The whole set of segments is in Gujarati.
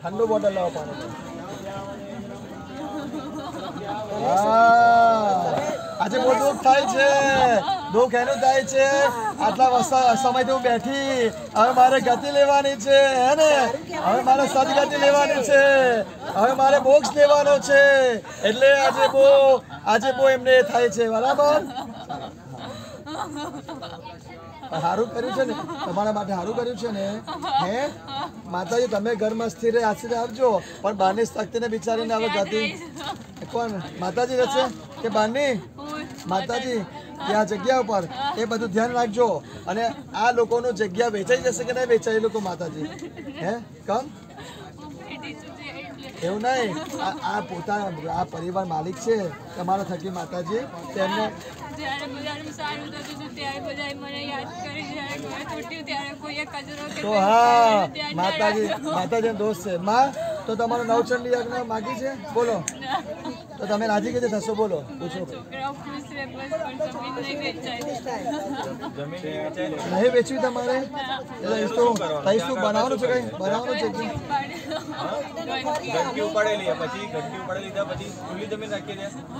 ठंडू बोतल लाओ पानी का। हाँ આજે બહુ દુઃખ થાય છે, દુઃખ એનું થાય છે આટલા સમયથી હું બેઠી, હવે મારે ગતિ લેવાની છે હે ને, હવે મારે સદગતિ લેવાની છે, હવે મારે મોક્ષ લેવાનો છે, એટલે આજે બહુ એમને થાય છે બરાબર। સારું કર્યું છે ને, તમારા માટે સારું કર્યું છે ને હે માતાજી। તમે ઘરમાં સ્થિર આશીર્વાદ આપજો, પણ બારની શક્તિને બિચારીને હવે ગતિ કોણ માતાજી રહેશે કે બારની માતાજી ત્યાં જગ્યા ઉપર એ બધું ધ્યાન રાખજો। અને આ લોકોનું જગ્યા વેચાઈ જશે કે નહીં વેચાય એ લોકો માતાજી હે કમ એવું નહીં, આ પોતાના આ પરિવાર માલિક છે તમારા થકી માતાજી, તેમને તો હા માતાજી દોસ્ત છે માં। તો તમારો નવચંડી યજ્ઞ માગી છે બોલો, તો તમે રાજી કીધે થશો બોલો, પૂછો નહીં વેચવી તમારે શું બનાવવાનું છે, કઈ બનાવવાનું છે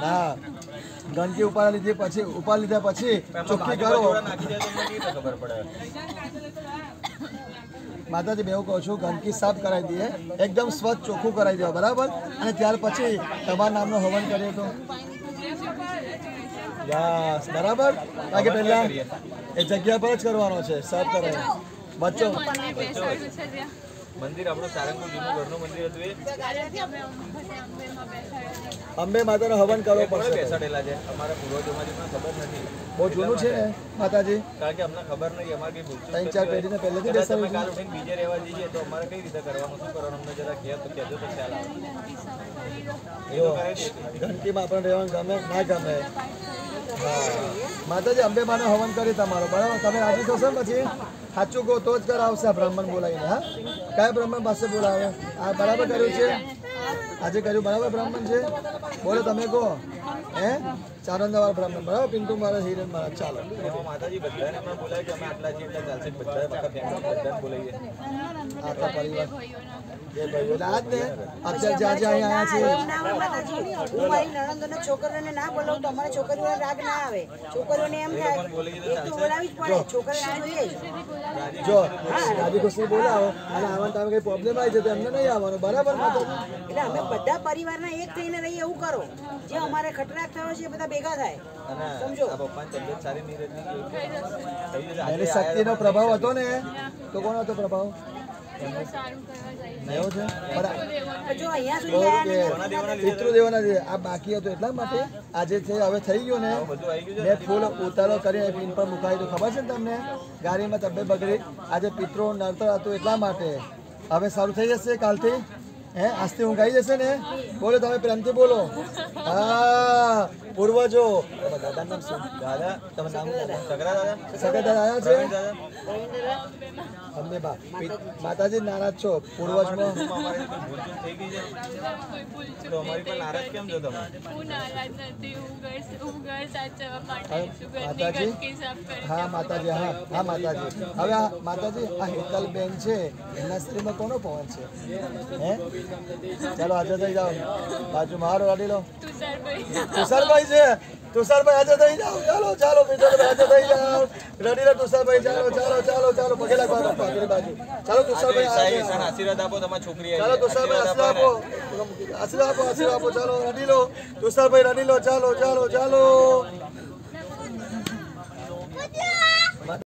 ના ગંદકી ઉપાડી લીધી પછી લીધા પછી ચોખ્ખી કરો માતાજી। બેવું કહું છું ગંદકી સાફ કરાવી દઈએ, એકદમ સ્વચ્છ ચોખ્ખું કરાવી દેવા બરાબર, અને ત્યાર પછી તમારા નામનો હવન કરીએ તો યસ બરાબર। બાકી પહેલા એ જગ્યા પર જ કરવાનો છે સાફ કરાવી બચ્ચો મંદિર આપણું સારંગપુર જૂનું ઘરનું મંદિર હતું અંબે માતાનો હવન કરવો પડશે, બેસાડેલા છે અમારા પૂર્વજોમાંથી પણ ખબર નથી, બહુ જૂનું છે ને માતાજી, કારણ કે અમને ખબર નહીં, અમારે કઈ ભૂલ 3-4 પેઢીને પહેલેથી બેસાડેલું છે। કાલ ઉઠીને બીજે રહેવા જઈએ તો અમારે કઈ રીતે કરવાનું, શું કરવાનું અમને જરા કહેજો તો ખ્યાલ આવે। ઘંટીમાં આપણને રહેવાનું ગમે ના ગમે હા માતાજી અંબે માનો હવન કરી તમારો બરાબર, તમે રાજી થશો પછી સાચું કહો તો જ કરાવશે આ બ્રાહ્મણ બોલાવીને। હા કયા બ્રાહ્મણ પાસે બોલાવે આ બરાબર કર્યું છે આજે કર્યું બરાબર બ્રાહ્મણ છે બોલો તમે કહો હે ચારંદાવાળા બ્રાહ્મણ બરાબર, પિન્ટુ મારા હિરેન મારા ચાલો માતાજી બધાને પણ બોલાય કે અમે આટલા છીએ એટલે ચાલશે, બધા બધાને બોલાવીએ આટલા પરિવાર બે ભાઈઓ આજ ને અત્યારે જ્યાં જ્યાં અહીંયા છે છોકરીઓને ના બોલાવું તો અમારા છોકરીઓને રાગ ના આવે, છોકરીઓને એમ થાય બોલાવી જ પડે, છોકરીઓને જોઈએ જો રાજી ખુશી બોલાવો અને આવવાનું તમે કઈ પ્રોબ્લેમ આવી જાય તો એમને નહીં આવવાનું બરાબર માતાજી। એટલે અમે બધા પરિવારના એક થઈને રહીએ એવું કરો, જે અમારે ખટરાક થયો છે બધા ભેગા થાય સમજો। એની શક્તિનો પ્રભાવ હતો ને તો કોનો હતો પ્રભાવ પિતૃદેવોના આ બાકી હતું એટલા માટે આજે હવે થઈ ગયો ને મેં ફૂલ ઉતારો કરીને પિન પર મુકાવી દઉં ખબર છે ને તમને ગાડીમાં તબિયત બગડી આજે પિત્રો નડતર હતું એટલા માટે હવે સારું થઈ જશે કાલથી હે આજથી ઊંઘ આવી જશે ને બોલો તમે પ્રેમથી બોલો હા પૂર્વજો દાદા નામ શું દાદા તમે નામ સગરા દાદા આવ્યા છે અમને માતાજી નારાજ છો પૂર્વજમાં માતાજી હા માતાજી હા માતાજી હવે માતાજી આ હેતલ બેન છે એમના શરીરમાં કોનો પવન છે હે ચાલો આજે થઈ જાઓ બાજુ મારો ગાડી લો તુષારભાઈ છે તુષારભાઈ આજે થઈ જાઓ ચાલો ચાલો તુષારભાઈ આજે થઈ જાઓ રેડી રે તુષારભાઈ ચાલો ચાલો ચાલો ચાલો પગે લાગવા આગળ બાજુ ચાલો તુષારભાઈ આશીર્વાદ આપો તમારી છોકરી ચાલો તુષારભાઈ આશીર્વાદ આપો ચાલો રેડી લો તુષારભાઈ રેડી લો ચાલો ચાલો ચાલો